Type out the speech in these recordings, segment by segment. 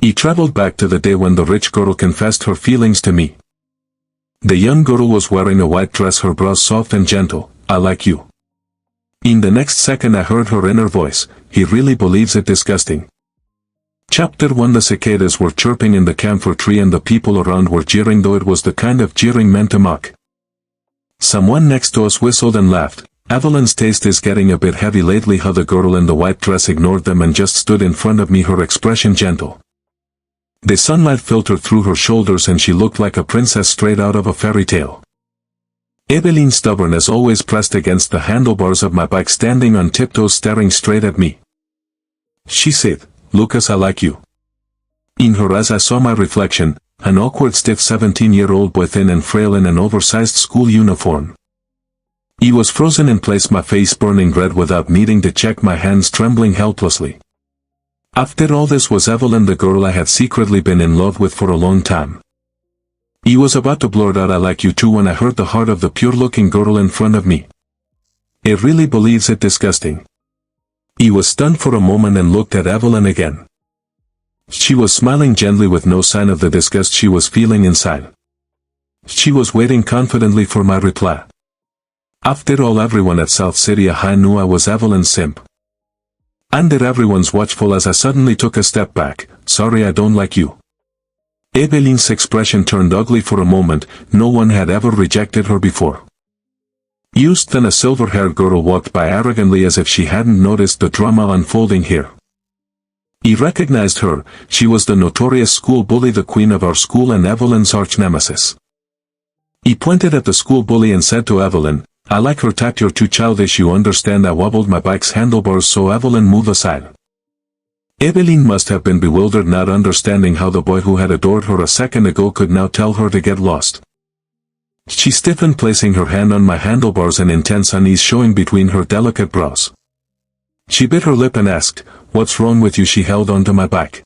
He traveled back to the day when the rich girl confessed her feelings to me. The young girl was wearing a white dress, her brows soft and gentle. I like you. In the next second I heard her inner voice, he really believes it. Disgusting. Chapter 1. The cicadas were chirping in the camphor tree and the people around were jeering, though it was the kind of jeering meant to mock. Someone next to us whistled and laughed. Evelyn's taste is getting a bit heavy lately. How the girl in the white dress ignored them and just stood in front of me, her expression gentle. The sunlight filtered through her shoulders and she looked like a princess straight out of a fairy tale. Evelyn, stubborn as always, pressed against the handlebars of my bike, standing on tiptoes staring straight at me. She said, "Lucas, I like you." In her eyes I saw my reflection, an awkward stiff 17-year-old boy, thin and frail in an oversized school uniform. He was frozen in place, my face burning red without needing to check, my hands trembling helplessly. After all, this was Evelyn, the girl I had secretly been in love with for a long time. He was about to blurt out "I like you too" when I heard the heart of the pure-looking girl in front of me. It really believes it. Disgusting. He was stunned for a moment and looked at Evelyn again. She was smiling gently with no sign of the disgust she was feeling inside. She was waiting confidently for my reply. After all, everyone at South City High knew I was Evelyn's simp. And everyone's watchful as I suddenly took a step back. "Sorry, I don't like you." Evelyn's expression turned ugly for a moment. No one had ever rejected her before. Used then, a silver-haired girl walked by arrogantly as if she hadn't noticed the drama unfolding here. He recognized her. She was the notorious school bully, the queen of our school and Evelyn's arch-nemesis. He pointed at the school bully and said to Evelyn, "I like her tact. You're too childish, you understand." I wobbled my bike's handlebars so Evelyn moved aside. Evelyn must have been bewildered, not understanding how the boy who had adored her a second ago could now tell her to get lost. She stiffened, placing her hand on my handlebars, an intense unease showing between her delicate brows. She bit her lip and asked, "What's wrong with you?" She held onto my back.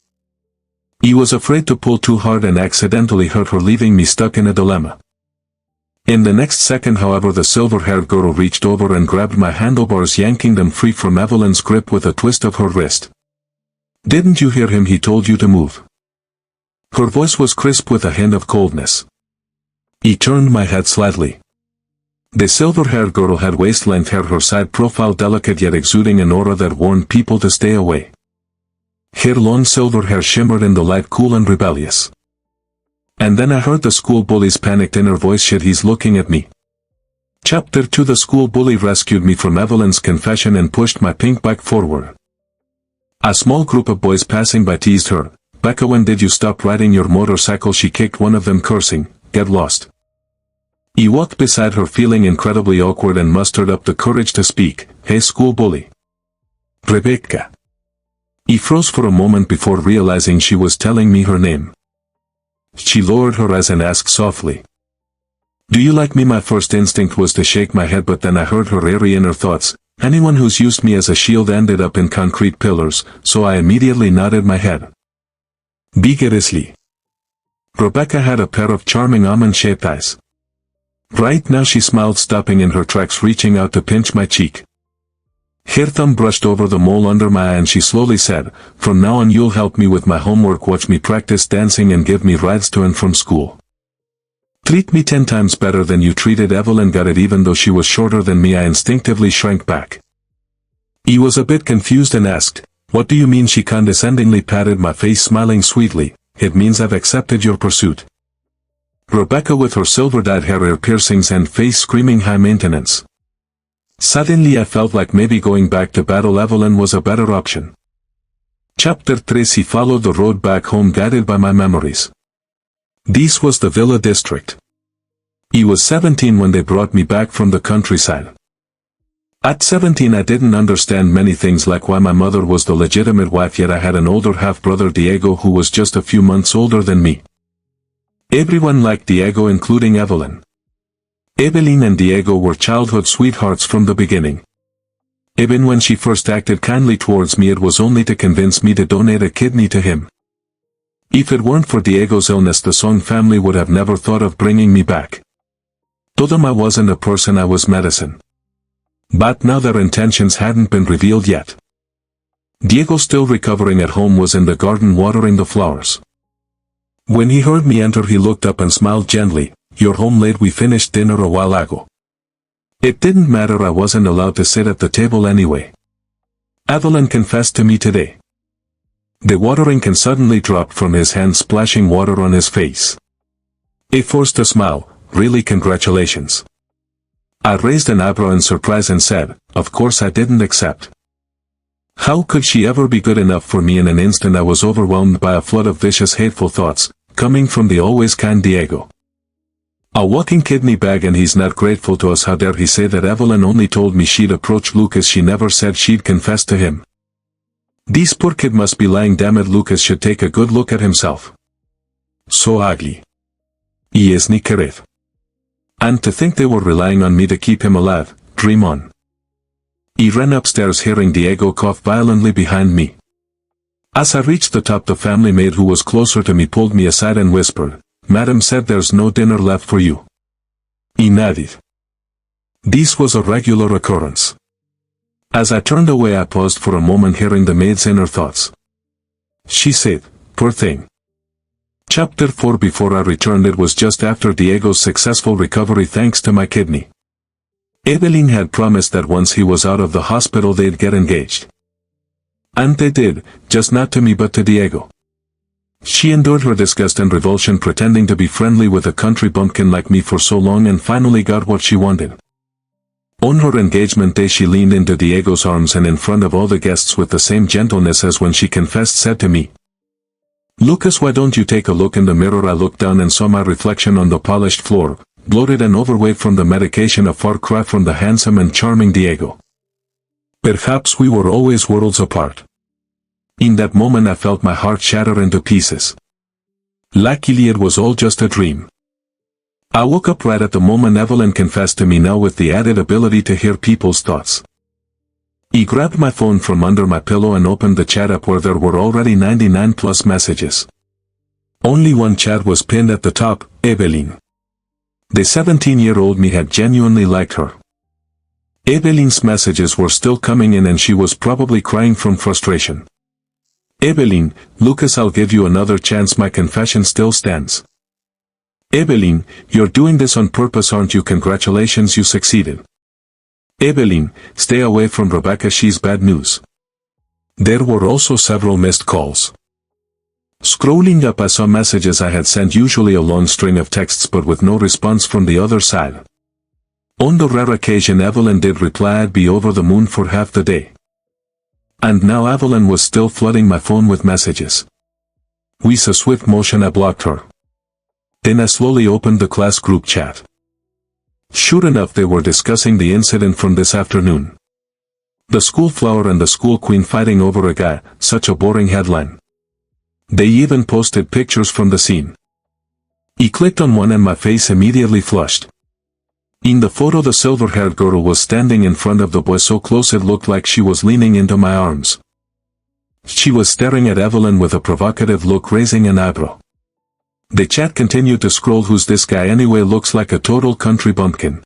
He was afraid to pull too hard and accidentally hurt her, leaving me stuck in a dilemma. In the next second, however, the silver-haired girl reached over and grabbed my handlebars, yanking them free from Evelyn's grip with a twist of her wrist. "Didn't you hear him? He told you to move." Her voice was crisp with a hint of coldness. He turned my head slightly. The silver-haired girl had waist-length hair, her side profile delicate yet exuding an aura that warned people to stay away. Her long silver hair shimmered in the light, cool and rebellious. And then I heard the school bully's panicked inner voice, "Shit, he's looking at me." Chapter 2. The school bully rescued me from Evelyn's confession and pushed my pink bike forward. A small group of boys passing by teased her, "Becca, when did you stop riding your motorcycle?" She kicked one of them, cursing, "Get lost." He walked beside her, feeling incredibly awkward, and mustered up the courage to speak, "Hey, school bully. Rebecca." He froze for a moment before realizing she was telling me her name. She lowered her eyes and asked softly, "Do you like me?" My first instinct was to shake my head, but then I heard her airy inner thoughts, "Anyone who's used me as a shield ended up in concrete pillars," so I immediately nodded my head. Vigorously. Rebecca had a pair of charming almond-shaped eyes. Right now she smiled, stopping in her tracks, reaching out to pinch my cheek. Her thumb brushed over the mole under my eye and she slowly said, "From now on you'll help me with my homework, watch me practice dancing and give me rides to and from school. Treat me 10 times better than you treated Evelyn." Got it? Even though she was shorter than me, I instinctively shrank back. He was a bit confused and asked, "What do you mean?" She condescendingly patted my face, smiling sweetly, "It means I've accepted your pursuit." Rebecca, with her silver-dyed hair, ear piercings and face screaming high maintenance. Suddenly I felt like maybe going back to battle Evelyn was a better option. Chapter 3. He followed the road back home, guided by my memories. This was the Villa District. He was 17 when they brought me back from the countryside. At 17 I didn't understand many things, like why my mother was the legitimate wife, yet I had an older half-brother, Diego, who was just a few months older than me. Everyone liked Diego, including Evelyn. Evelyn and Diego were childhood sweethearts from the beginning. Even when she first acted kindly towards me, it was only to convince me to donate a kidney to him. If it weren't for Diego's illness, the Song family would have never thought of bringing me back. Told them I wasn't a person, I was medicine. But now their intentions hadn't been revealed yet. Diego, still recovering at home, was in the garden watering the flowers. When he heard me enter, he looked up and smiled gently. "You're home late, we finished dinner a while ago." It didn't matter, I wasn't allowed to sit at the table anyway. Evelyn confessed to me today. The watering can suddenly dropped from his hand, splashing water on his face. He forced a smile. "Really, congratulations." I raised an eyebrow in surprise and said, "Of course I didn't accept." How could she ever be good enough for me? In an instant I was overwhelmed by a flood of vicious, hateful thoughts, coming from the always kind Diego. A walking kidney bag, and he's not grateful to us. How dare he say that? Evelyn only told me she'd approach Lucas, she never said she'd confess to him. This poor kid must be lying. Damn it, Lucas should take a good look at himself. So ugly. He is ni querer. And to think they were relying on me to keep him alive. Dream on. He ran upstairs, hearing Diego cough violently behind me. As I reached the top, the family maid, who was closer to me, pulled me aside and whispered, "Madam said there's no dinner left for you." He nodded. This was a regular occurrence. As I turned away, I paused for a moment, hearing the maid's inner thoughts. She said, "Poor thing." Chapter 4. Before I returned, it was just after Diego's successful recovery thanks to my kidney. Evelyn had promised that once he was out of the hospital they'd get engaged. And they did, just not to me but to Diego. She endured her disgust and revulsion, pretending to be friendly with a country bumpkin like me for so long, and finally got what she wanted. On her engagement day, she leaned into Diego's arms and, in front of all the guests, with the same gentleness as when she confessed, said to me, "Lucas, why don't you take a look in the mirror?" I looked down and saw my reflection on the polished floor, bloated and overweight from the medication, a far cry from the handsome and charming Diego. Perhaps we were always worlds apart. In that moment I felt my heart shatter into pieces. Luckily it was all just a dream. I woke up right at the moment Evelyn confessed to me, now with the added ability to hear people's thoughts. He grabbed my phone from under my pillow and opened the chat app, where there were already 99 plus messages. Only one chat was pinned at the top: Evelyn. The 17-year-old me had genuinely liked her. Evelyn's messages were still coming in, and she was probably crying from frustration. "Evelyn, Lucas, I'll give you another chance. My confession still stands." "Evelyn, you're doing this on purpose, aren't you? Congratulations, you succeeded." "Evelyn, stay away from Rebecca, she's bad news." There were also several missed calls. Scrolling up, I saw messages I had sent, usually a long string of texts, but with no response from the other side. On the rare occasion Evelyn did reply, I'd be over the moon for half the day. And now Evelyn was still flooding my phone with messages. With a swift motion I blocked her. Then I slowly opened the class group chat. Sure enough, they were discussing the incident from this afternoon. The school flower and the school queen fighting over a guy, such a boring headline. They even posted pictures from the scene. He clicked on one and my face immediately flushed. In the photo, the silver-haired girl was standing in front of the boy, so close it looked like she was leaning into my arms. She was staring at Evelyn with a provocative look, raising an eyebrow. The chat continued to scroll. Who's this guy anyway? Looks like a total country bumpkin.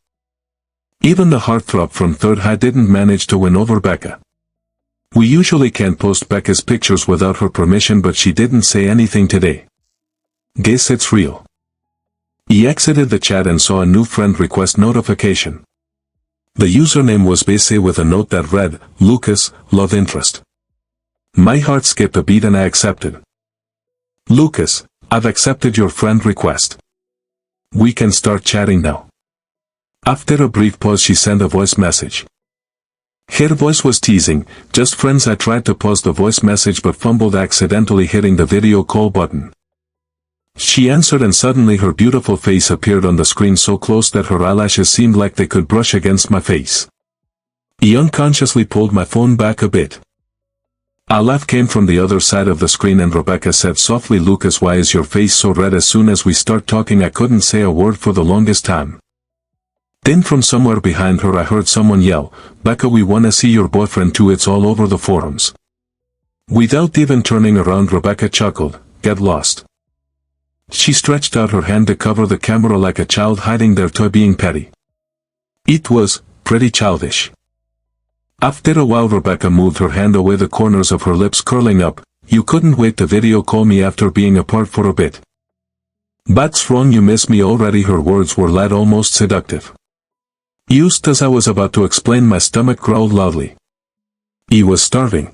Even the heartthrob from Third High didn't manage to win over Becca. We usually can't post Becca's pictures without her permission, but she didn't say anything today. Guess it's real. He exited the chat and saw a new friend request notification. The username was Bese, with a note that read, "Lucas, love interest." My heart skipped a beat and I accepted. "Lucas, I've accepted your friend request. We can start chatting now." After a brief pause, she sent a voice message. Her voice was teasing, "Just friends." I tried to pause the voice message but fumbled, accidentally hitting the video call button. She answered, and suddenly her beautiful face appeared on the screen, so close that her eyelashes seemed like they could brush against my face. I unconsciously pulled my phone back a bit. A laugh came from the other side of the screen and Rebecca said softly, "Lucas, why is your face so red?" As soon as we start talking, I couldn't say a word for the longest time. Then from somewhere behind her I heard someone yell, "Becca, we wanna see your boyfriend too, it's all over the forums." Without even turning around, Rebecca chuckled, "Get lost." She stretched out her hand to cover the camera like a child hiding their toy, being petty. It was pretty childish. After a while Rebecca moved her hand away, the corners of her lips curling up. You couldn't wait to video call me after being apart for a bit. That's wrong, you miss me already. Her words were light, almost seductive. Just as I was about to explain, my stomach growled loudly. I was starving.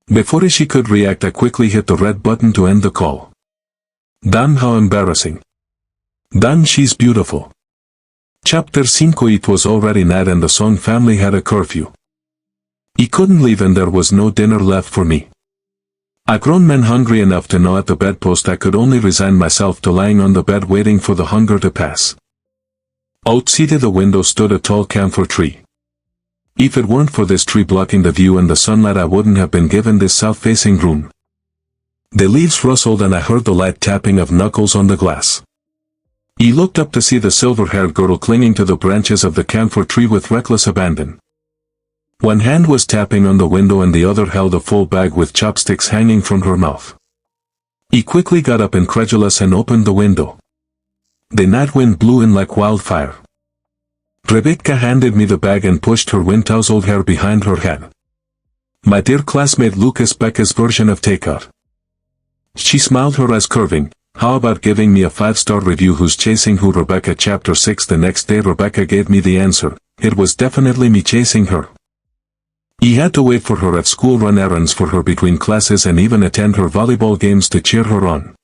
Before she could react, I quickly hit the red button to end the call. Damn, how embarrassing. Damn, she's beautiful. Chapter 5. It was already night and the Song family had a curfew. I couldn't leave and there was no dinner left for me. A grown man hungry enough to gnaw at the bedpost, I could only resign myself to lying on the bed waiting for the hunger to pass. Outside the window stood a tall camphor tree. If it weren't for this tree blocking the view and the sunlight, I wouldn't have been given this south-facing room. The leaves rustled and I heard the light tapping of knuckles on the glass. I looked up to see the silver-haired girl clinging to the branches of the camphor tree with reckless abandon. One hand was tapping on the window and the other held a full bag with chopsticks hanging from her mouth. I quickly got up incredulous and opened the window. The night wind blew in like wildfire. Rebecca handed me the bag and pushed her wind-tousled hair behind her head. My dear classmate Lucas, Becca's version of takeout. She smiled, her eyes curving. How about giving me a 5-star review? Who's chasing who? Rebecca. Chapter 6. The next day Rebecca gave me the answer. It was definitely me chasing her. I had to wait for her at school, run errands for her between classes, and even attend her volleyball games to cheer her on.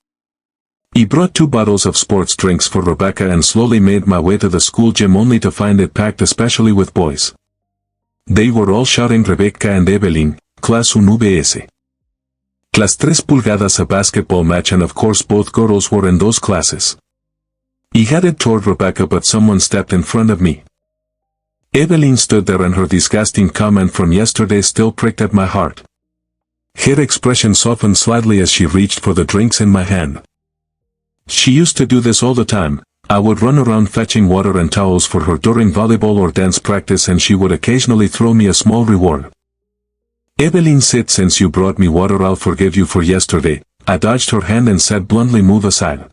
I brought 2 bottles of sports drinks for Rebecca and slowly made my way to the school gym, only to find it packed, especially with boys. They were all shouting Rebecca and Evelyn, class 1BS. Class 3 pulgadas, a basketball match, and of course both girls were in those classes. I headed toward Rebecca, but someone stepped in front of me. Evelyn stood there and her disgusting comment from yesterday still pricked at my heart. Her expression softened slightly as she reached for the drinks in my hand. She used to do this all the time. I would run around fetching water and towels for her during volleyball or dance practice, and she would occasionally throw me a small reward. Evelyn said, since you brought me water, I'll forgive you for yesterday. I dodged her hand and said bluntly, move aside.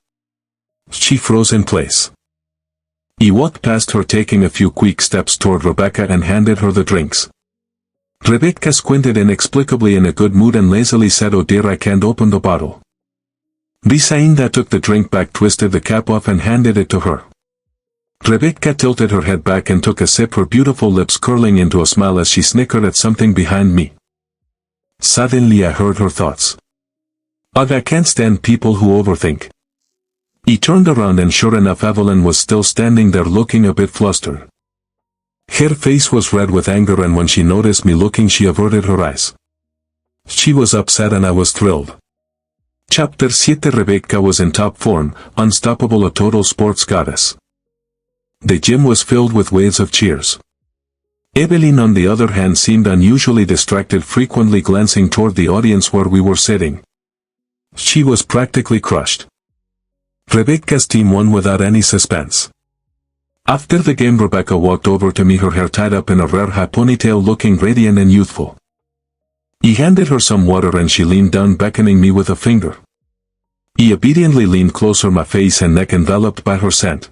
She froze in place. I walked past her, taking a few quick steps toward Rebecca, and handed her the drinks. Rebecca squinted inexplicably in a good mood and lazily said, oh dear, I can't open the bottle. Resigned, I took the drink back, twisted the cap off and handed it to her. Rebecca tilted her head back and took a sip, her beautiful lips curling into a smile as she snickered at something behind me. Suddenly I heard her thoughts. Ugh, I can't stand people who overthink. I turned around and sure enough Evelyn was still standing there looking a bit flustered. Her face was red with anger, and when she noticed me looking she averted her eyes. She was upset and I was thrilled. Chapter 7. Rebecca was in top form, unstoppable, a total sports goddess. The gym was filled with waves of cheers. Evelyn on the other hand seemed unusually distracted, frequently glancing toward the audience where we were sitting. She was practically crushed. Rebecca's team won without any suspense. After the game Rebecca walked over to me, her hair tied up in a rare high ponytail, looking radiant and youthful. I handed her some water and she leaned down, beckoning me with a finger. I obediently leaned closer, my face and neck enveloped by her scent.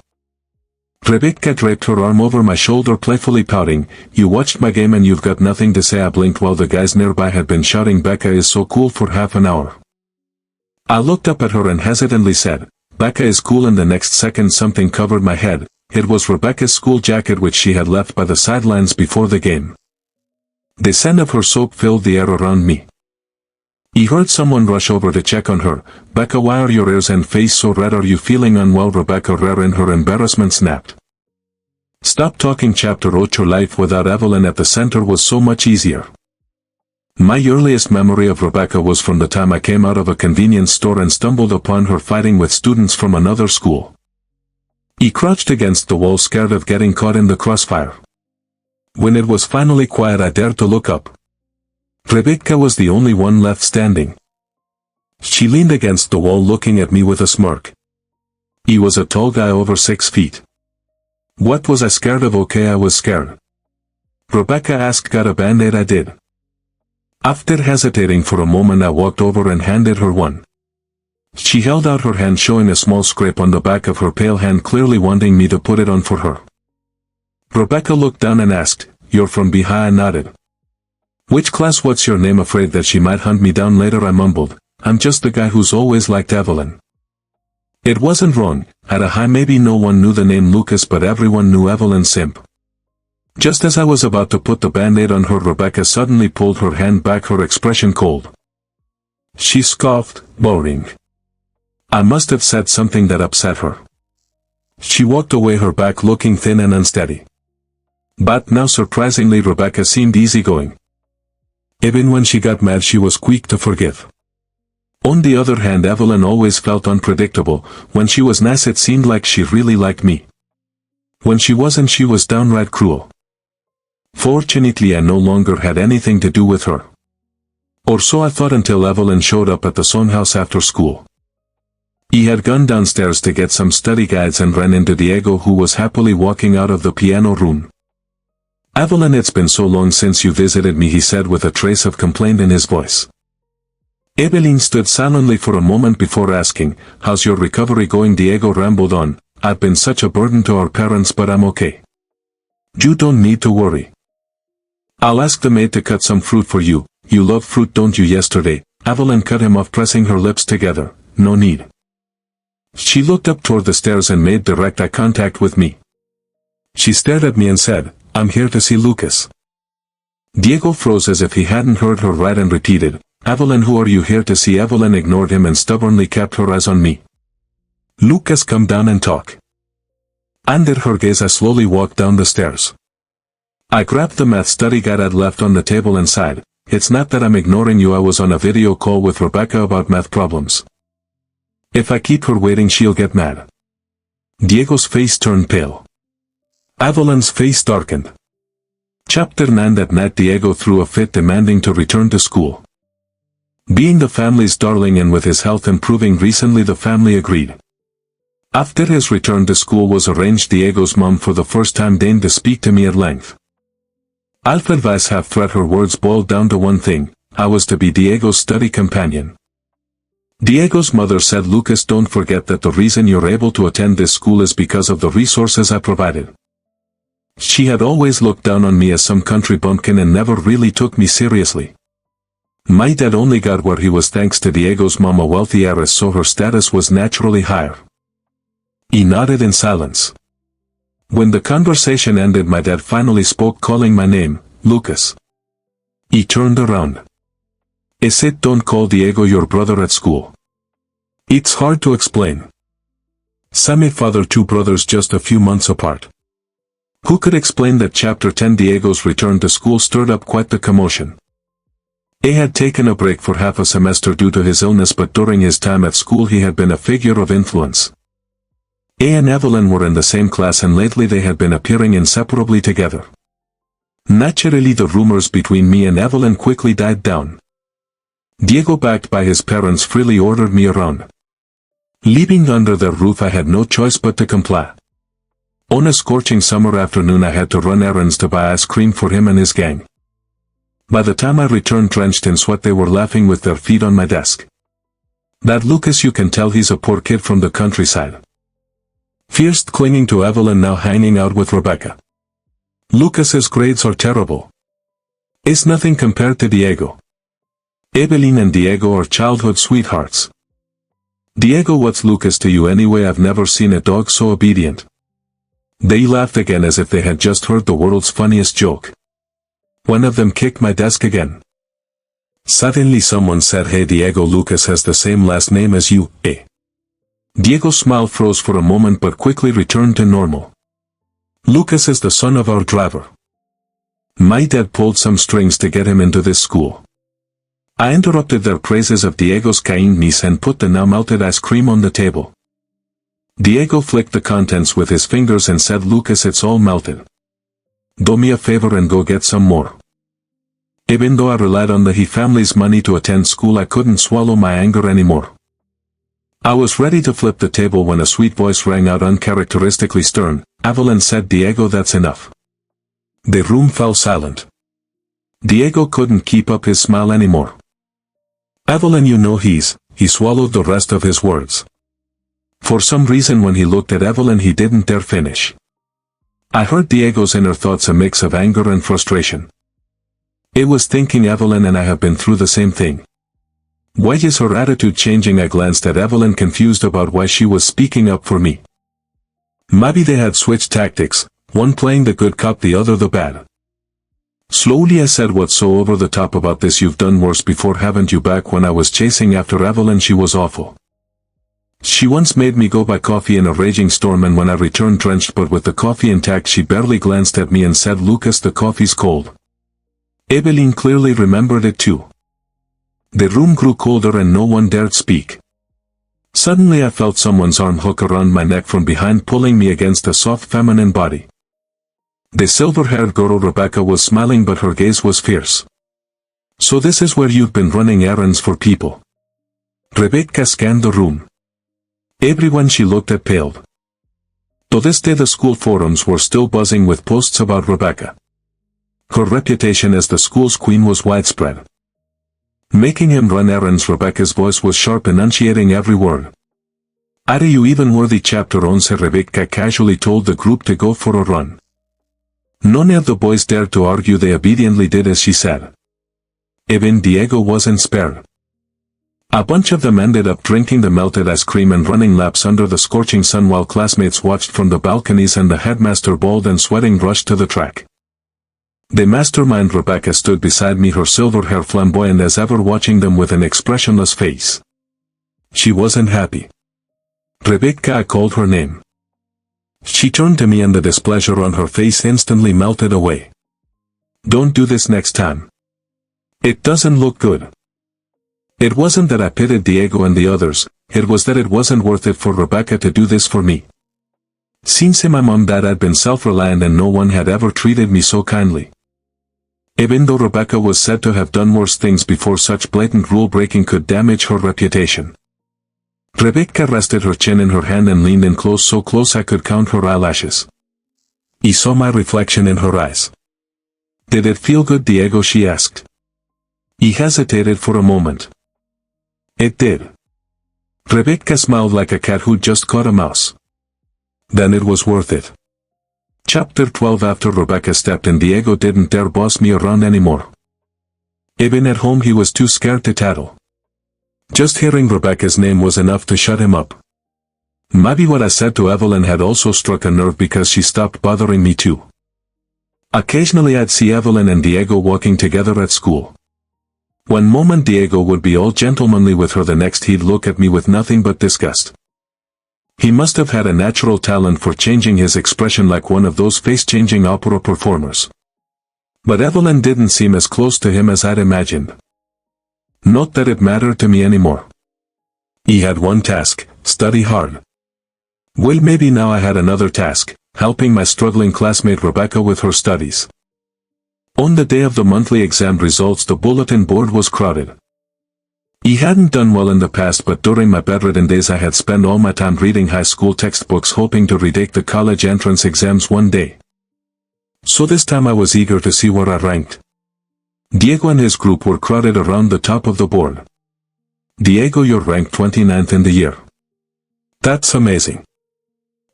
Rebecca draped her arm over my shoulder, playfully pouting, you watched my game and you've got nothing to say. I blinked while the guys nearby had been shouting Becca is so cool for half an hour. I looked up at her and hesitantly said, Becca is cool, and the next second something covered my head. It was Rebecca's school jacket, which she had left by the sidelines before the game. The scent of her soap filled the air around me. I heard someone rush over to check on her. Becca, why are your ears and face so red? Are you feeling unwell? Rebecca rare in her embarrassment snapped. Stop talking. Chapter 8. Life without Evelyn at the center was so much easier. My earliest memory of Rebecca was from the time I came out of a convenience store and stumbled upon her fighting with students from another school. I crouched against the wall, scared of getting caught in the crossfire. When it was finally quiet, I dared to look up. Rebecca was the only one left standing. She leaned against the wall looking at me with a smirk. He was a tall guy over 6 feet. What was I scared of? Okay, I was scared. Rebecca asked, got a band-aid? I did. After hesitating for a moment I walked over and handed her one. She held out her hand, showing a small scrape on the back of her pale hand, clearly wanting me to put it on for her. Rebecca looked down and asked, you're from Behind? I nodded. Which class? What's your name? Afraid that she might hunt me down later, I mumbled. I'm just the guy who's always liked Evelyn. It wasn't wrong. At a high maybe no one knew the name Lucas, but everyone knew Evelyn Simp. Just as I was about to put the band-aid on her, Rebecca suddenly pulled her hand back, her expression cold. She scoffed, boring. I must have said something that upset her. She walked away, her back looking thin and unsteady. But now surprisingly Rebecca seemed easygoing. Even when she got mad she was quick to forgive. On the other hand, Evelyn always felt unpredictable. When she was nice it seemed like she really liked me. When she wasn't she was downright cruel. Fortunately I no longer had anything to do with her. Or so I thought, until Evelyn showed up at the Son house after school. He had gone downstairs to get some study guides and ran into Diego, who was happily walking out of the piano room. Evelyn, it's been so long since you visited me, he said with a trace of complaint in his voice. Evelyn stood silently for a moment before asking, how's your recovery going? Diego rambled on, I've been such a burden to our parents, but I'm okay. You don't need to worry. I'll ask the maid to cut some fruit for you. You love fruit, don't you? Yesterday, Evelyn cut him off, pressing her lips together. No need. She looked up toward the stairs and made direct eye contact with me. She stared at me and said, I'm here to see Lucas. Diego froze as if he hadn't heard her right and repeated, Evelyn, who are you here to see? Evelyn ignored him and stubbornly kept her eyes on me. Lucas, come down and talk. Under her gaze I slowly walked down the stairs. I grabbed the math study guide I'd left on the table and sighed, it's not that I'm ignoring you, I was on a video call with Rebecca about math problems. If I keep her waiting she'll get mad. Diego's face turned pale. Evelyn's face darkened. Chapter 9. That night Diego threw a fit, demanding to return to school. Being the family's darling and with his health improving recently, the family agreed. After his return to school was arranged, Diego's mom for the first time deigned to speak to me at length. Alfred Weiss half threat, her words boiled down to one thing: I was to be Diego's study companion. Diego's mother said, Lucas, don't forget that the reason you're able to attend this school is because of the resources I provided. She had always looked down on me as some country bumpkin and never really took me seriously. My dad only got where he was thanks to Diego's mom, a wealthy heiress, so her status was naturally higher. He nodded in silence. When the conversation ended, my dad finally spoke, calling my name, Lucas. He turned around. Is it? Don't call Diego your brother at school. It's hard to explain. Sammy father, two brothers just a few months apart. Who could explain that? Chapter 10. Diego's return to school stirred up quite the commotion. He had taken a break for half a semester due to his illness, but during his time at school he had been a figure of influence. He and Evelyn were in the same class and lately they had been appearing inseparably together. Naturally the rumors between me and Evelyn quickly died down. Diego, backed by his parents, freely ordered me around. Living under their roof I had no choice but to comply. On a scorching summer afternoon I had to run errands to buy ice cream for him and his gang. By the time I returned drenched in sweat they were laughing with their feet on my desk. That Lucas, you can tell he's a poor kid from the countryside. Fierce, clinging to Evelyn, now hanging out with Rebecca. Lucas's grades are terrible. It's nothing compared to Diego. Evelyn and Diego are childhood sweethearts. Diego, what's Lucas to you anyway? I've never seen a dog so obedient. They laughed again as if they had just heard the world's funniest joke. One of them kicked my desk again. Suddenly someone said, hey Diego, Lucas has the same last name as you, eh? Diego's smile froze for a moment but quickly returned to normal. Lucas is the son of our driver. My dad pulled some strings to get him into this school. I interrupted their praises of Diego's kind niece and put the now melted ice cream on the table. Diego flicked the contents with his fingers and said, Lucas, it's all melted. Do me a favor and go get some more. Even though I relied on the He family's money to attend school, I couldn't swallow my anger anymore. I was ready to flip the table when a sweet voice rang out, uncharacteristically stern. Evelyn said, Diego, that's enough. The room fell silent. Diego couldn't keep up his smile anymore. Evelyn, you know he swallowed the rest of his words. For some reason when he looked at Evelyn he didn't dare finish. I heard Diego's inner thoughts, a mix of anger and frustration. It was thinking Evelyn and I have been through the same thing. Why is her attitude changing? I glanced at Evelyn, confused about why she was speaking up for me. Maybe they had switched tactics, one playing the good cop, the other the bad. Slowly I said, what's so over the top about this? You've done worse before, haven't you? Back when I was chasing after Evelyn, she was awful. She once made me go buy coffee in a raging storm, and when I returned drenched but with the coffee intact, she barely glanced at me and said, Lucas, the coffee's cold. Evelyn clearly remembered it too. The room grew colder and no one dared speak. Suddenly I felt someone's arm hook around my neck from behind, pulling me against a soft feminine body. The silver-haired girl Rebecca was smiling, but her gaze was fierce. So this is where you've been running errands for people. Rebecca scanned the room. Everyone she looked at paled. To this day the school forums were still buzzing with posts about Rebecca. Her reputation as the school's queen was widespread. Making him run errands. Rebecca's voice was sharp, enunciating every word. Are you even worthy? Chapter 11. Rebecca casually told the group to go for a run. None of the boys dared to argue. They obediently did as she said. Even Diego wasn't spared. A bunch of them ended up drinking the melted ice cream and running laps under the scorching sun while classmates watched from the balconies, and the headmaster, bald and sweating, rushed to the track. The mastermind Rebecca stood beside me, her silver hair flamboyant as ever, watching them with an expressionless face. She wasn't happy. Rebecca, I called her name. She turned to me and the displeasure on her face instantly melted away. Don't do this next time. It doesn't look good. It wasn't that I pitied Diego and the others, it was that it wasn't worth it for Rebecca to do this for me. Since my mom died I'd been self-reliant and no one had ever treated me so kindly. Even though Rebecca was said to have done worse things before, such blatant rule-breaking could damage her reputation. Rebecca rested her chin in her hand and leaned in close, so close I could count her eyelashes. I saw my reflection in her eyes. Did it feel good, Diego? She asked. He hesitated for a moment. It did. Rebecca smiled like a cat who'd just caught a mouse. Then it was worth it. Chapter 12. After Rebecca stepped in, Diego didn't dare boss me around anymore. Even at home he was too scared to tattle. Just hearing Rebecca's name was enough to shut him up. Maybe what I said to Evelyn had also struck a nerve, because she stopped bothering me too. Occasionally I'd see Evelyn and Diego walking together at school. One moment Diego would be all gentlemanly with her, the next he'd look at me with nothing but disgust. He must have had a natural talent for changing his expression like one of those face-changing opera performers. But Evelyn didn't seem as close to him as I'd imagined. Not that it mattered to me anymore. He had one task: study hard. Well, maybe now I had another task: helping my struggling classmate Rebecca with her studies. On the day of the monthly exam results, the bulletin board was crowded. He hadn't done well in the past, but during my bedridden days I had spent all my time reading high school textbooks, hoping to retake the college entrance exams one day. So this time I was eager to see where I ranked. Diego and his group were crowded around the top of the board. Diego, you're ranked 29th in the year. That's amazing.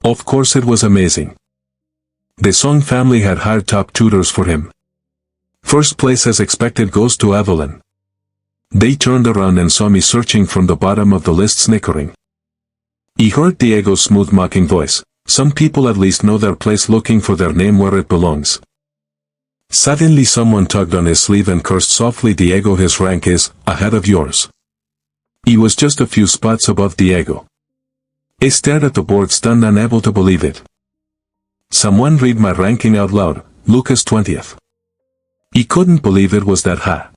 Of course it was amazing. The Song family had hired top tutors for him. First place as expected goes to Evelyn. They turned around and saw me searching from the bottom of the list, snickering. He heard Diego's smooth mocking voice. Some people at least know their place, looking for their name where it belongs. Suddenly someone tugged on his sleeve and cursed softly. Diego, his rank is ahead of yours. He was just a few spots above Diego. I stared at the board, stunned, unable to believe it. Someone read my ranking out loud. Lucas 20th. He couldn't believe it was that high.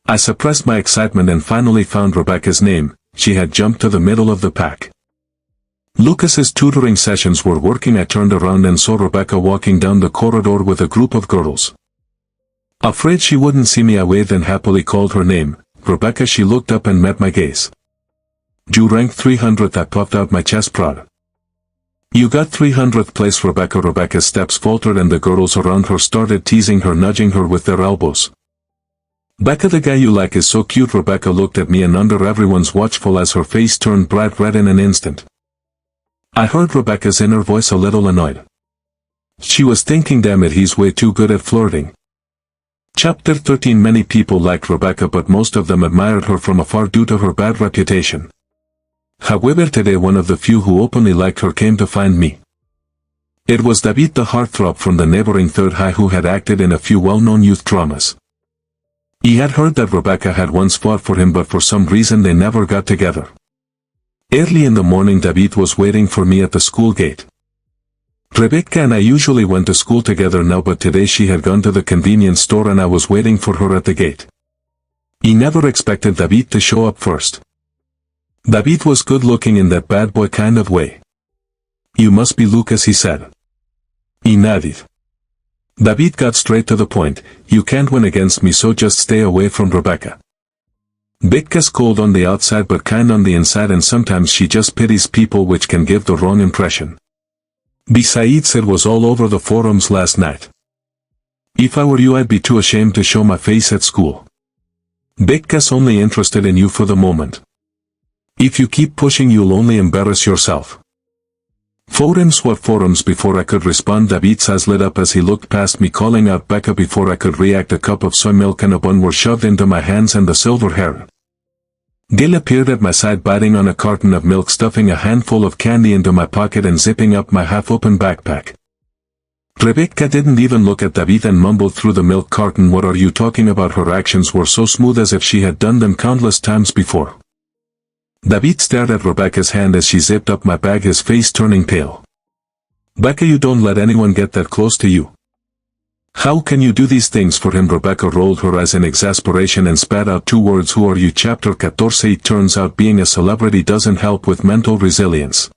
I suppressed my excitement and finally found Rebecca's name. She had jumped to the middle of the pack. Lucas's tutoring sessions were working. I turned around and saw Rebecca walking down the corridor with a group of girls. Afraid she wouldn't see me, I waved and happily called her name. Rebecca. She looked up and met my gaze. You ranked 300th. I puffed out my chest, proud. You got 300th place, Rebecca. Rebecca's steps faltered and the girls around her started teasing her, nudging her with their elbows. Becca, the guy you like is so cute. Rebecca looked at me and under everyone's watchful as her face turned bright red in an instant. I heard Rebecca's inner voice, a little annoyed. She was thinking, damn it, he's way too good at flirting. Chapter 13. Many people liked Rebecca, but most of them admired her from afar due to her bad reputation. However, today one of the few who openly liked her came to find me. It was David, the heartthrob from the neighboring Third High, who had acted in a few well-known youth dramas. He had heard that Rebecca had once fought for him, but for some reason they never got together. Early in the morning, David was waiting for me at the school gate. Rebecca and I usually went to school together now, but today she had gone to the convenience store and I was waiting for her at the gate. He never expected David to show up first. David was good-looking in that bad boy kind of way. "You must be Lucas," he said. He nodded. David got straight to the point. "You can't win against me, so just stay away from Rebecca. Becca's cold on the outside but kind on the inside, and sometimes she just pities people, which can give the wrong impression." Besides, it was all over the forums last night. "If I were you, I'd be too ashamed to show my face at school. Becca's only interested in you for the moment. If you keep pushing, you'll only embarrass yourself." Forums? What forums? Before I could respond, David's eyes lit up as he looked past me, calling out Becca. Before I could react, a cup of soy milk and a bun were shoved into my hands, and the silver hair Gil appeared at my side, biting on a carton of milk, stuffing a handful of candy into my pocket and zipping up my half-open backpack. Rebecca didn't even look at David and mumbled through the milk carton, "What are you talking about?" Her actions were so smooth, as if she had done them countless times before. David stared at Rebecca's hand as she zipped up my bag, his face turning pale. "Becca, you don't let anyone get that close to you. How can you do these things for him?" Rebecca rolled her eyes in exasperation and spat out two words: "Who are you?" Chapter 14. It turns out being a celebrity doesn't help with mental resilience.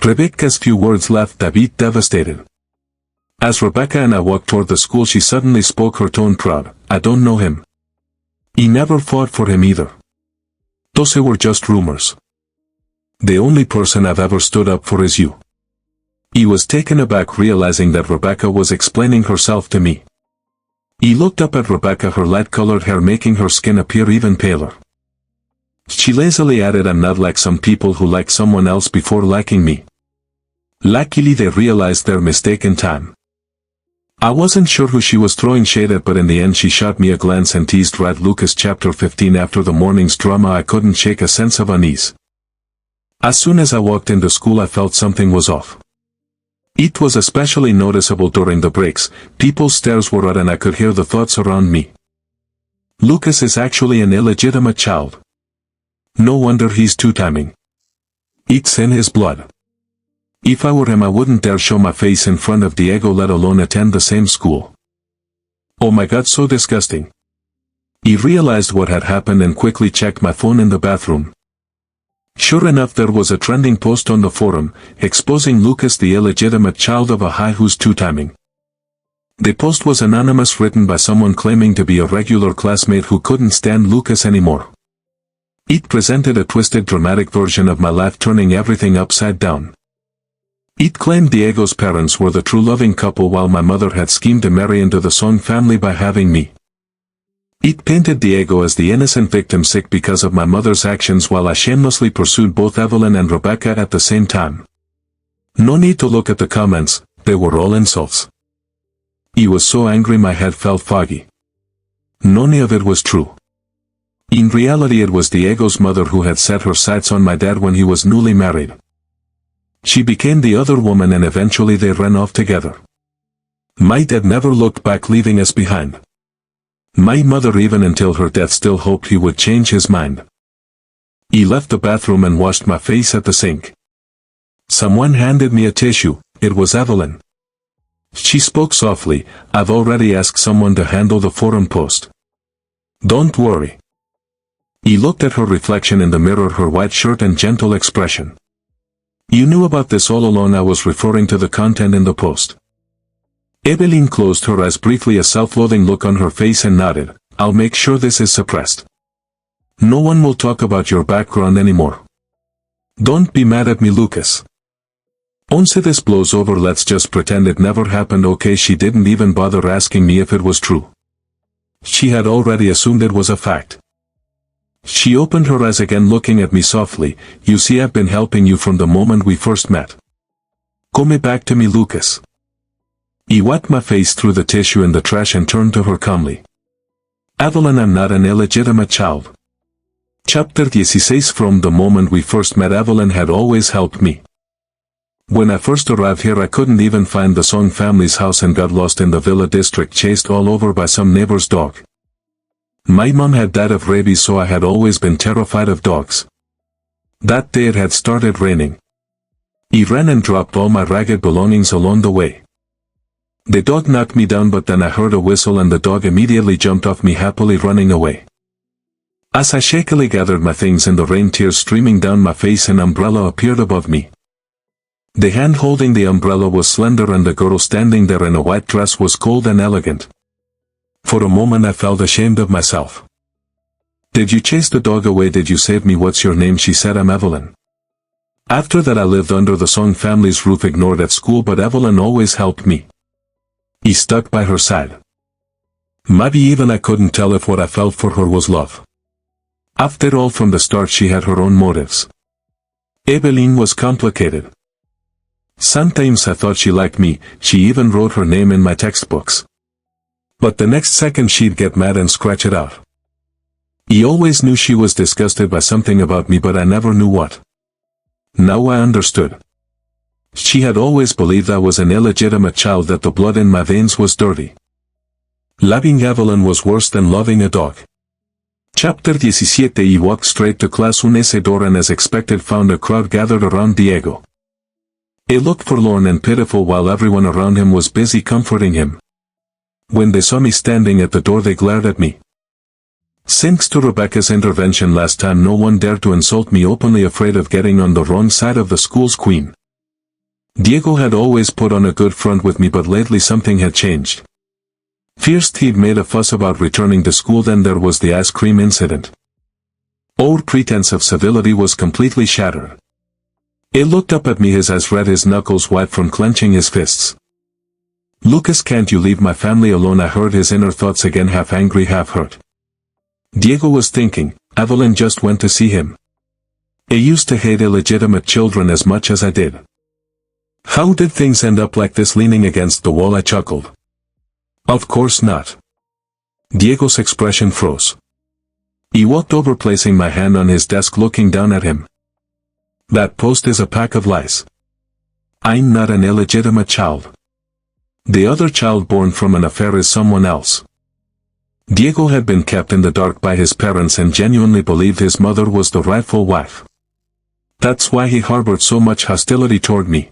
Rebecca's few words left David devastated. As Rebecca and I walked toward the school, she suddenly spoke, her tone proud. "I don't know him. He never fought for him either. Those were just rumors. The only person I've ever stood up for is you." He was taken aback, realizing that Rebecca was explaining herself to me. He looked up at Rebecca, her light-colored hair making her skin appear even paler. She lazily added, "I'm not like some people who like someone else before liking me." Luckily, they realized their mistake in time. I wasn't sure who she was throwing shade at, but in the end she shot me a glance and teased, "Right, Lucas." Chapter 15. After the morning's drama, I couldn't shake a sense of unease. As soon as I walked into school, I felt something was off. It was especially noticeable during the breaks. People's stares were out and I could hear the thoughts around me. "Lucas is actually an illegitimate child. No wonder he's two-timing. It's in his blood. If I were him, I wouldn't dare show my face in front of Diego, let alone attend the same school. Oh my God, so disgusting." He realized what had happened and quickly checked my phone in the bathroom. Sure enough, there was a trending post on the forum, exposing Lucas, the illegitimate child of a high who's two-timing. The post was anonymous, written by someone claiming to be a regular classmate who couldn't stand Lucas anymore. It presented a twisted, dramatic version of my life, turning everything upside down. It claimed Diego's parents were the true loving couple, while my mother had schemed to marry into the Song family by having me. It painted Diego as the innocent victim, sick because of my mother's actions, while I shamelessly pursued both Evelyn and Rebecca at the same time. No need to look at the comments, they were all insults. He was so angry my head felt foggy. None of it was true. In reality, it was Diego's mother who had set her sights on my dad when he was newly married. She became the other woman and eventually they ran off together. My dad never looked back, leaving us behind. My mother, even until her death, still hoped he would change his mind. He left the bathroom and washed my face at the sink. Someone handed me a tissue. It was Evelyn. She spoke softly. "I've already asked someone to handle the forum post. Don't worry." He looked at her reflection in the mirror, her white shirt and gentle expression. "You knew about this all along." I was referring to the content in the post. Evelyn closed her eyes briefly, a self-loathing look on her face, and nodded. "I'll make sure this is suppressed. No one will talk about your background anymore. Don't be mad at me, Lucas. Once this blows over, let's just pretend it never happened, okay?" She didn't even bother asking me if it was true. She had already assumed it was a fact. She opened her eyes again, looking at me softly. "You see, I've been helping you from the moment we first met. Come back to me, Lucas. He wiped my face through the tissue in the trash and turned to her calmly. Evelyn, I'm not an illegitimate child. Chapter 16. From the moment we first met, Evelyn had always helped me. When I first arrived here, I couldn't even find the Song family's house and got lost in the villa district, chased all over by some neighbor's dog. My mom had died of rabies, so I had always been terrified of dogs. That day it had started raining. He ran and dropped all my ragged belongings along the way. The dog knocked me down, but then I heard a whistle and the dog immediately jumped off me, happily running away. As I shakily gathered my things in the rain, tears streaming down my face, an umbrella appeared above me. The hand holding the umbrella was slender, and the girl standing there in a white dress was cold and elegant. For a moment I felt ashamed of myself. Did you chase the dog away? Did you save me? What's your name? She said. I'm Evelyn. After that I lived under the Song family's roof, ignored at school, but Evelyn always helped me. He stuck by her side. Maybe even I couldn't tell if what I felt for her was love. After all, from the start she had her own motives. Evelyn was complicated. Sometimes I thought she liked me, she even wrote her name in my textbooks. But the next second she'd get mad and scratch it out. He always knew she was disgusted by something about me, but I never knew what. Now I understood. She had always believed I was an illegitimate child, that the blood in my veins was dirty. Loving Evelyn was worse than loving a dog. Chapter 17. He walked straight to class un ese door and as expected found a crowd gathered around Diego. He looked forlorn and pitiful while everyone around him was busy comforting him. When they saw me standing at the door, they glared at me. Thanks to Rebecca's intervention last time, no one dared to insult me openly, afraid of getting on the wrong side of the school's queen. Diego had always put on a good front with me, but lately something had changed. First he'd made a fuss about returning to school, then there was the ice cream incident. All pretense of civility was completely shattered. He looked up at me, his eyes red, his knuckles white from clenching his fists. Lucas, can't you leave my family alone? I heard his inner thoughts again, half angry, half hurt. Diego was thinking, Evelyn just went to see him. I used to hate illegitimate children as much as I did. How did things end up like this? Leaning against the wall I chuckled. Of course not. Diego's expression froze. He walked over, placing my hand on his desk, looking down at him. That post is a pack of lies. I'm not an illegitimate child. The other child born from an affair is someone else. Diego had been kept in the dark by his parents and genuinely believed his mother was the rightful wife. That's why he harbored so much hostility toward me.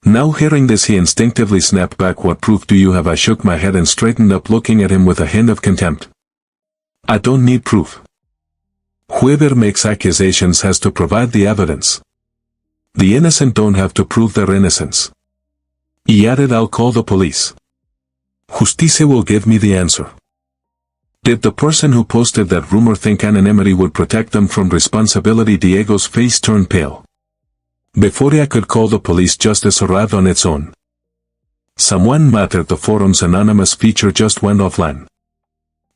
Now hearing this, he instinctively snapped back. What proof do you have? I shook my head and straightened up, looking at him with a hint of contempt. I don't need proof. Whoever makes accusations has to provide the evidence. The innocent don't have to prove their innocence. He added, I'll call the police. Justicia will give me the answer. Did the person who posted that rumor think anonymity would protect them from responsibility? Diego's face turned pale. Before I could call the police, justice arrived on its own. Someone mattered. The forum's anonymous feature just went offline.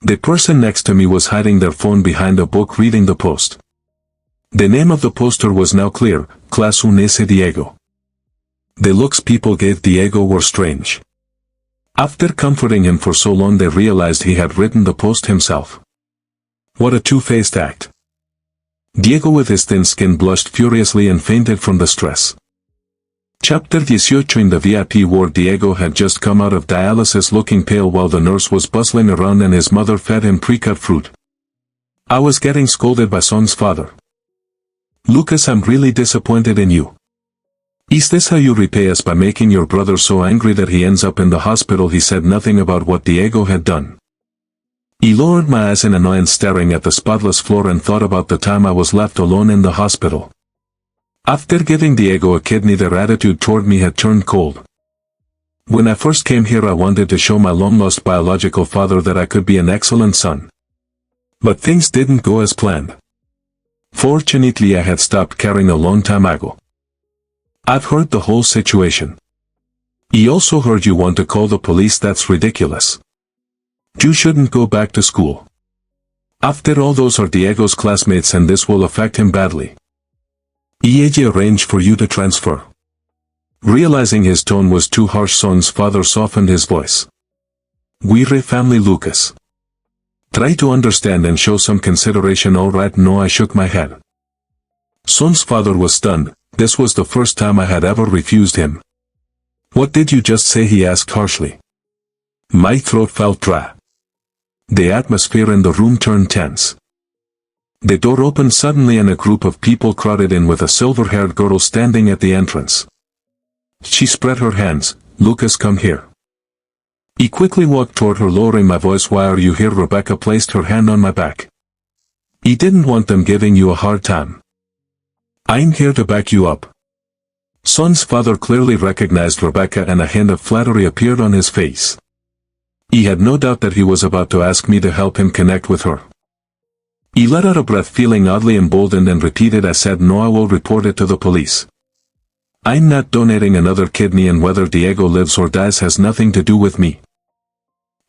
The person next to me was hiding their phone behind a book, reading the post. The name of the poster was now clear, Class Un ese Diego. The looks people gave Diego were strange. After comforting him for so long, they realized he had written the post himself. What a two-faced act. Diego with his thin skin blushed furiously and fainted from the stress. Chapter 18. In the VIP ward, Diego had just come out of dialysis, looking pale while the nurse was bustling around and his mother fed him pre-cut fruit. I was getting scolded by Song's father. Lucas, I'm really disappointed in you. Is this how you repay us, by making your brother so angry that he ends up in the hospital? He said nothing about what Diego had done. He lowered my eyes in annoyance, staring at the spotless floor, and thought about the time I was left alone in the hospital. After giving Diego a kidney, their attitude toward me had turned cold. When I first came here, I wanted to show my long-lost biological father that I could be an excellent son. But things didn't go as planned. Fortunately, I had stopped caring a long time ago. I've heard the whole situation. He also heard you want to call the police. That's ridiculous. You shouldn't go back to school. After all, those are Diego's classmates and this will affect him badly. Ella arranged for you to transfer. Realizing his tone was too harsh, Son's father softened his voice. We're a family, Lucas. Try to understand and show some consideration. All right, no, I shook my head. Son's father was stunned. This was the first time I had ever refused him. What did you just say? He asked harshly. My throat felt dry. The atmosphere in the room turned tense. The door opened suddenly and a group of people crowded in with a silver-haired girl standing at the entrance. She spread her hands. Lucas, come here. He quickly walked toward her, lowering my voice. Why are you here? Rebecca placed her hand on my back. He didn't want them giving you a hard time. I'm here to back you up. Son's father clearly recognized Rebecca and a hint of flattery appeared on his face. He had no doubt that he was about to ask me to help him connect with her. He let out a breath, feeling oddly emboldened, and repeated, I said no, I will report it to the police. I'm not donating another kidney, and whether Diego lives or dies has nothing to do with me.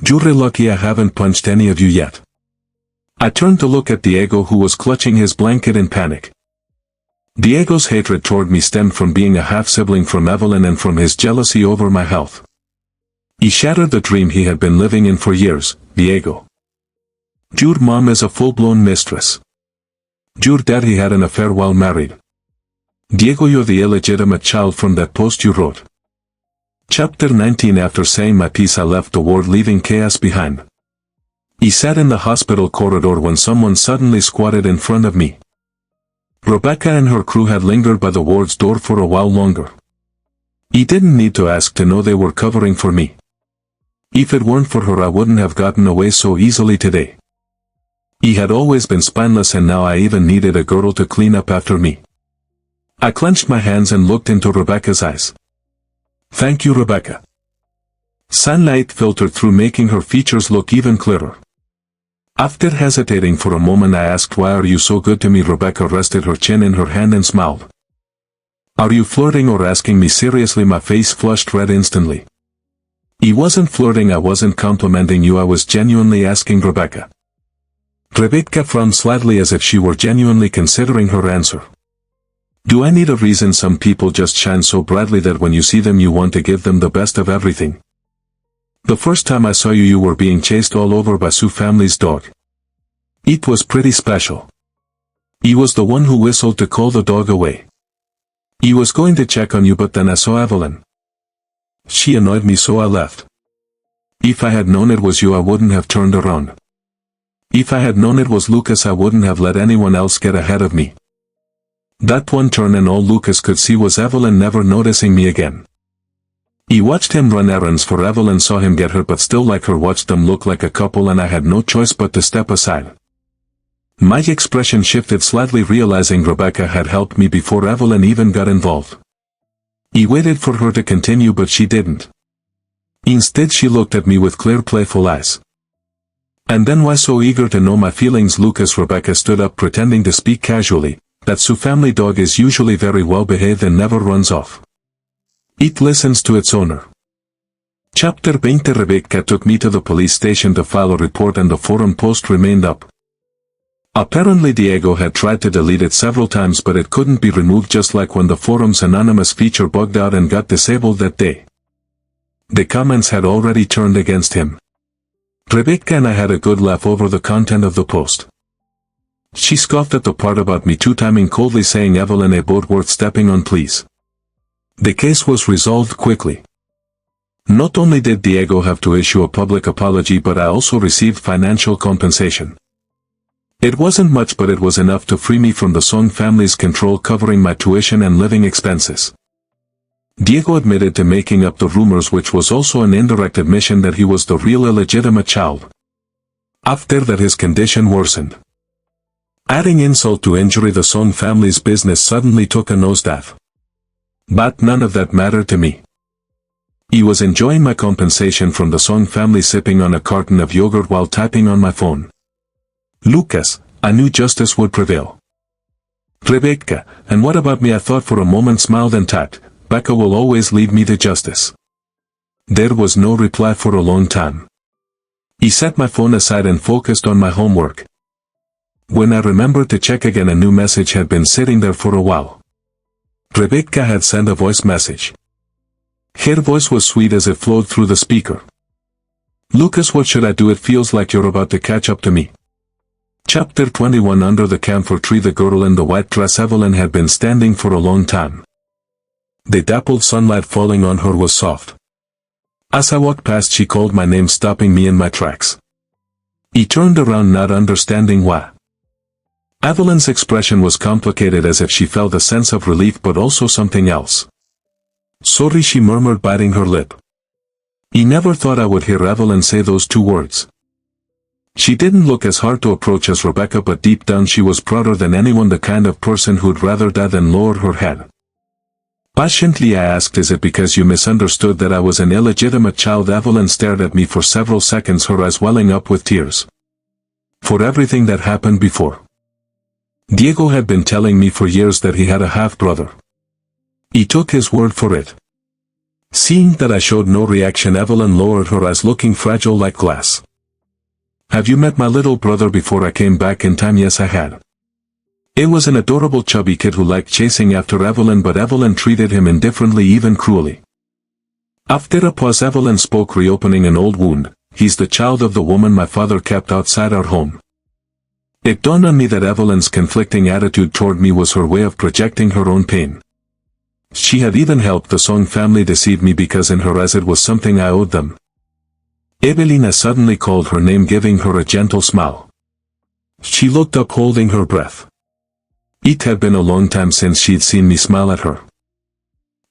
You're lucky I haven't punched any of you yet. I turned to look at Diego, who was clutching his blanket in panic. Diego's hatred toward me stemmed from being a half-sibling from Evelyn and from his jealousy over my health. He shattered the dream he had been living in for years. Diego. Your mom is a full-blown mistress. Your daddy had an affair while married. Diego, you're the illegitimate child from that post you wrote. Chapter 19. After saying my piece, I left the ward, leaving chaos behind. He sat in the hospital corridor when someone suddenly squatted in front of me. Rebecca and her crew had lingered by the ward's door for a while longer. He didn't need to ask to know they were covering for me. If it weren't for her, I wouldn't have gotten away so easily today. He had always been spineless, and now I even needed a girl to clean up after me. I clenched my hands and looked into Rebecca's eyes. Thank you, Rebecca. Sunlight filtered through, making her features look even clearer. After hesitating for a moment, I asked, why are you so good to me? Rebecca rested her chin in her hand and smiled. Are you flirting or asking me seriously? My face flushed red instantly. He wasn't flirting, I wasn't complimenting you, I was genuinely asking, Rebecca. Rebecca frowned slightly as if she were genuinely considering her answer. Do I need a reason? Some people just shine so brightly that when you see them you want to give them the best of everything. The first time I saw you, you were being chased all over by Sue family's dog. It was pretty special. He was the one who whistled to call the dog away. He was going to check on you, but then I saw Evelyn. She annoyed me, so I left. If I had known it was you, I wouldn't have turned around. If I had known it was Lucas, I wouldn't have let anyone else get ahead of me. That one turn, and all Lucas could see was Evelyn, never noticing me again. He watched him run errands for Evelyn, saw him get hurt but still like her, watched them look like a couple, and I had no choice but to step aside. My expression shifted slightly, realizing Rebecca had helped me before Evelyn even got involved. He waited for her to continue, but she didn't. Instead, she looked at me with clear, playful eyes. And then, why so eager to know my feelings, Lucas? Rebecca stood up, pretending to speak casually. That Sioux family dog is usually very well behaved and never runs off. It listens to its owner. Chapter 20. Rebecca took me to the police station to file a report, and the forum post remained up. Apparently Diego had tried to delete it several times, but it couldn't be removed, just like when the forum's anonymous feature bugged out and got disabled that day. The comments had already turned against him. Rebecca and I had a good laugh over the content of the post. She scoffed at the part about me two-timing, coldly saying, Evelyn, a boat worth stepping on, please. The case was resolved quickly. Not only did Diego have to issue a public apology, but I also received financial compensation. It wasn't much, but it was enough to free me from the Song family's control, covering my tuition and living expenses. Diego admitted to making up the rumors, which was also an indirect admission that he was the real illegitimate child. After that, his condition worsened. Adding insult to injury, the Song family's business suddenly took a nosedive. But none of that mattered to me. He was enjoying my compensation from the Song family, sipping on a carton of yogurt while typing on my phone. Lucas, I knew justice would prevail. Rebecca, and what about me? I thought for a moment, smiled and typed, Becca will always lead me to justice. There was no reply for a long time. He set my phone aside and focused on my homework. When I remembered to check again, a new message had been sitting there for a while. Rebecca had sent a voice message. Her voice was sweet as it flowed through the speaker. Lucas, what should I do? It feels like you're about to catch up to me. Chapter 21. Under the camphor tree, the girl in the white dress Evelyn had been standing for a long time. The dappled sunlight falling on her was soft. As I walked past, she called my name, stopping me in my tracks. I turned around, not understanding why. Evelyn's expression was complicated, as if she felt a sense of relief but also something else. Sorry, she murmured, biting her lip. I never thought I would hear Evelyn say those two words. She didn't look as hard to approach as Rebecca, but deep down she was prouder than anyone, the kind of person who'd rather die than lower her head. Patiently I asked, is it because you misunderstood that I was an illegitimate child? Evelyn stared at me for several seconds, her eyes welling up with tears. For everything that happened before. Diego had been telling me for years that he had a half-brother. He took his word for it. Seeing that I showed no reaction, Evelyn lowered her eyes, looking fragile like glass. Have you met my little brother before I came back in time? Yes, I had. It was an adorable chubby kid who liked chasing after Evelyn, but Evelyn treated him indifferently, even cruelly. After a pause, Evelyn spoke, reopening an old wound. He's the child of the woman my father kept outside our home. It dawned on me that Evelyn's conflicting attitude toward me was her way of projecting her own pain. She had even helped the Song family deceive me, because in her eyes it was something I owed them. Evelina suddenly called her name, giving her a gentle smile. She looked up, holding her breath. It had been a long time since she'd seen me smile at her.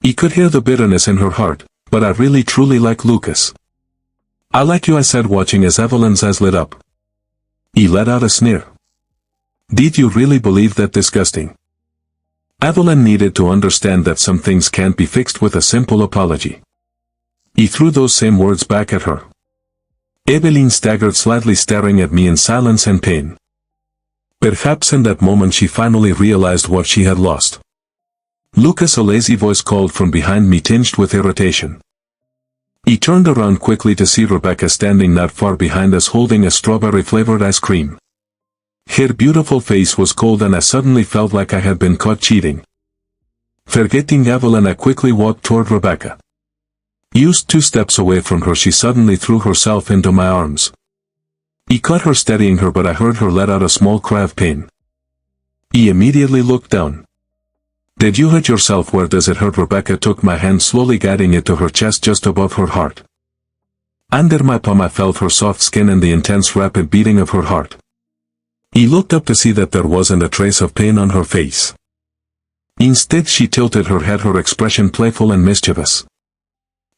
I could hear the bitterness in her heart, but I really truly like Lucas. I like you, I said, watching as Evelyn's eyes lit up. He let out a sneer. Did you really believe that? Disgusting. Evelyn needed to understand that some things can't be fixed with a simple apology. He threw those same words back at her. Evelyn staggered slightly, staring at me in silence and pain. Perhaps in that moment she finally realized what she had lost. Lucas, a lazy voice called from behind me, tinged with irritation. He turned around quickly to see Rebecca standing not far behind us, holding a strawberry-flavored ice cream. Her beautiful face was cold, and I suddenly felt like I had been caught cheating. Forgetting Evelyn, I quickly walked toward Rebecca. Just 2 steps away from her, she suddenly threw herself into my arms. I caught her, steadying her, but I heard her let out a small cry of pain. I immediately looked down. Did you hurt yourself? Where does it hurt? Rebecca took my hand, slowly guiding it to her chest just above her heart. Under my palm I felt her soft skin and the intense rapid beating of her heart. I looked up to see that there wasn't a trace of pain on her face. Instead she tilted her head, her expression playful and mischievous.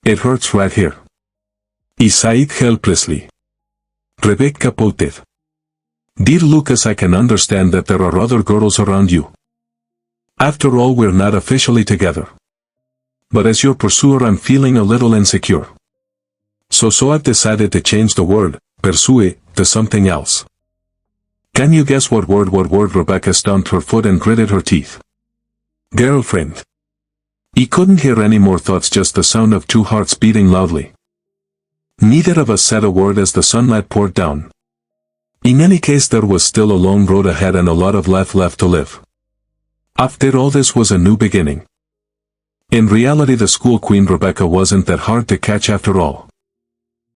It hurts right here. I sighed helplessly. Rebecca pouted. Dear Lucas, I can understand that there are other girls around you. After all, we're not officially together. But as your pursuer, I'm feeling a little insecure. So I've decided to change the word, pursue, to something else. Can you guess what word? What word? Rebecca stomped her foot and gritted her teeth. Girlfriend. I couldn't hear any more thoughts, just the sound of 2 hearts beating loudly. Neither of us said a word as the sunlight poured down. In any case, there was still a long road ahead and a lot of life left to live. After all, this was a new beginning. In reality, the school queen Rebecca wasn't that hard to catch after all.